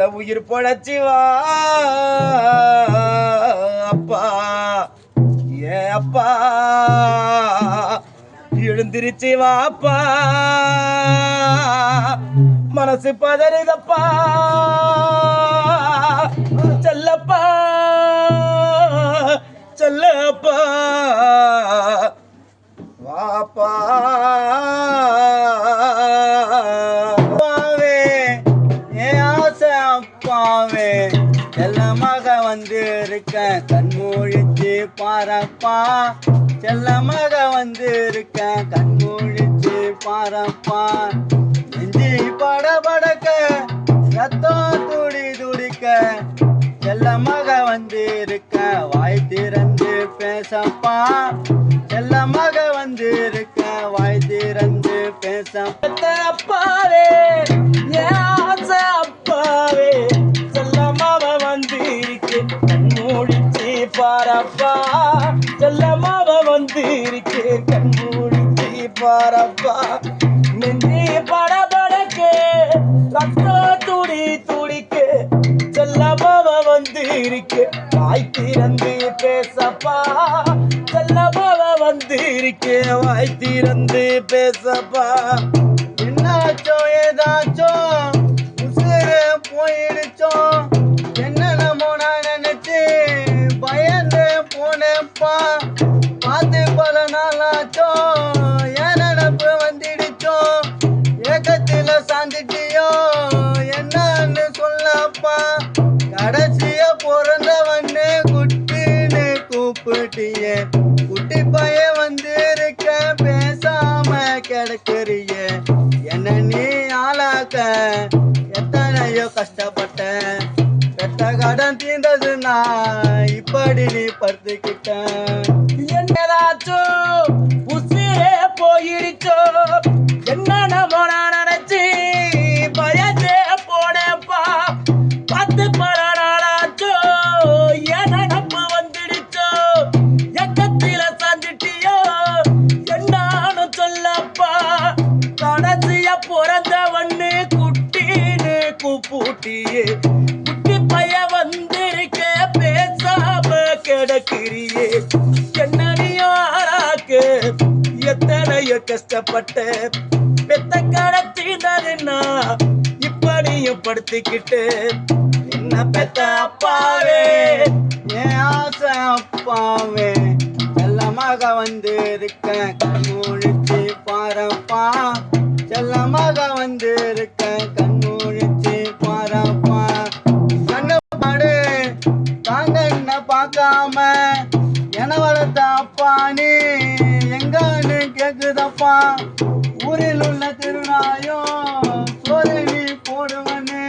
நல்ல உயிர் பொழச்சி வா அப்பா ஏ அப்பா எழுந்திருச்சு வாப்பா மனசு பதறுதப்பா செல்லப்பா செல்லப்பா வாப்பா அப்பாவே என் ஆசை அப்பாவே செல்லமாக வந்து இருக்க கண்மூழிச்சு பாரப்பா செல்லமாக வந்து இருக்க கண்மூழிச்சு பாரப்பா நெஞ்சி படபடக்க ரத்தம் துடி துடிக்க செல்லமாக வந்து இருக்க வாய் திறந்து பேசப்பா செல்லமாக வந்து இருக்க வாய் திறந்து பேசப்பா அப்பாவே அப்பாவே செல்லமாக வந்து இருக்கு கண்மூடிச்சு பாரப்பா செல்லமாக வந்து இருக்கு கண்மூடிச்சு பாரப்பா நெஞ்சி படபடக்கு ரத்தம் துடி துடிக்கு செல்லமாக வந்து இருக்கு வாய் திறந்து பேசப்பா செல்லமாக வந்து இருக்கு வாய் திறந்து பேசப்பா என்னாச்சோ ஏதாச்சோ உசுறு போயிடுச்சோ என்னென்னமோ நான் நினைச்சு பயந்து போனேப்பா பார்த்து பல நாளாச்சோ என் நினப்பு வந்துடுச்சோ ஏக்கத்தில் சாஞ்சிட்டியோ என்னன்னு சொல்லப்பா கடைசிய பிறந்தவன்னு குட்டின்னு கூப்பிட்டியே குட்டி பைய வந்து இருக்க பேசாம கிடக்குறிய என்ன நீ ஆளாக்க எத்தனையோ கஷ்டப்பட்ட பெத்த கடன் தீர்ந்ததுன்னா இப்படி நீ படுத்துக்கிட்ட என்னதாச்சும் உசிரே போயிருச்சோ என்ன நம்ம நினைச்சு பயத்தே போனப்பா பத்து பல நாளாச்சோ என் நினப்பு வந்துடுச்சோ எக்கத்தில சந்திட்டியோ என்னான்னு சொல்லப்பா கடைசிய பிறந்தவன்னு குட்டின்னு கூப்பிட்டியே குட்டி பைய வந்திருக்க பேசாம கிடக்கிறியே என்னையும் ஆளாக்கு எத்தனையோ கஷ்டப்பட்ட பெத்த கடத்தினதுன்னா இப்படியும் படுத்திக்கிட்டு என்ன பெத்த அப்பாவே என் ஆசை அப்பாவே செல்லமாக வந்து இருக்க கண்மூழிச்சு பாரப்பா செல்லமாக வந்து இருக்க கண்மூழிச்சு பாரப்பா கண்ணு பாடு தாங்க என்ன பார்க்காம என வளர்த்த அப்பா நீ எங்கன்னு கேக்குதப்பா ஊரில் உள்ள திருநாயும் சோறு நீ போடுவன்னு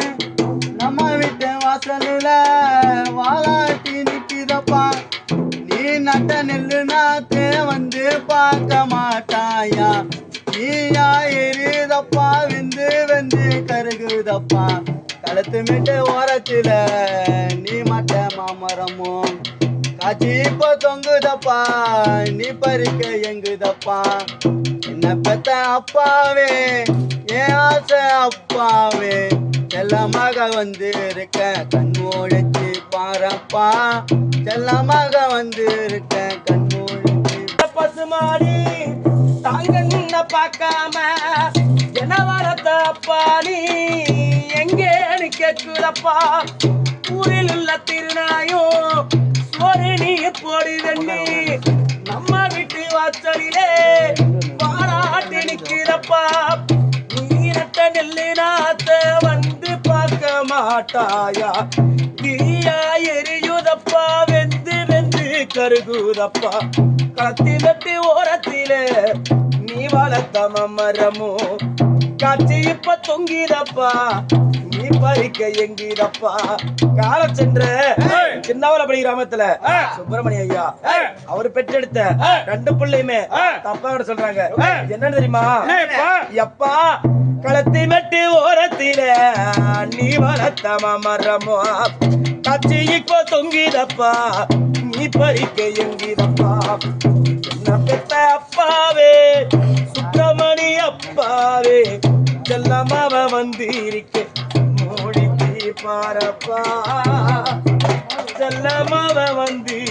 நம்ம வீட்டு வாசலில் வாலாட்டி நிற்கிறப்பா நீ நட்ட நெல்லு நாத்தே வந்து பார்க்க மாட்டாயா நீயா எரியுதப்பா வெந்து வெந்து கருகுதப்பா களத்து மீட்டு ஓரத்தில் நீ மட்ட மாமரமும் காட்சி இப்போ தொங்குதப்பா நீ பறிக்க எங்குதப்பா என்ன பெத்த அப்பாவே என் ஆசை அப்பாவே செல்லமாக வந்து இருக்க கண்மூழிச்சு பாரப்பா செல்லமாக வந்து இருக்க கண்மூழிச்சு பசுமாடி தாங்க நின்ன பார்க்காம என்ன வரத்த அப்பா நீ எங்கேன்னு கேட்குதப்பா ஊரில் உள்ள திருநாயும் சோறு நீ போடுதண்ணி நம்ம வீட்டு வாசலிலே பாராட்டி நிற்கிறப்பா நீ நட்ட நெல்லு நாத்த வந்து பார்க்க மாட்டாயா தீயா எரியுதப்பா வெந்து வெந்து கருகுதப்பா கத்தி வெட்டி ஓரத்திலே நீ வளர்த்த மரமோ காட்சி இப்ப தொங்கிதப்பா நீ பறிக்க எங்கிதப்பா கால சென்ற சின்னவளப்படி கிராமத்துல சுப்பிரமணிய ஐயா அவரு பெற்றெடுத்த 2 பிள்ளையுமே தப்பா சொல்றாங்க என்னன்னு தெரியுமா எப்பா களத்தி மெட்டி ஓரத்தில நீ வளர்த்த மரமோ காட்சி இப்போ தொங்கிதப்பா நீ பறிக்க எங்கிதப்பா என்ன பெத்த அப்பாவே சுப்பிரமணி அப்பாவே செல்லமாவ வந்து இருக்க மூடி பாரப்பா செல்லமாவ வந்து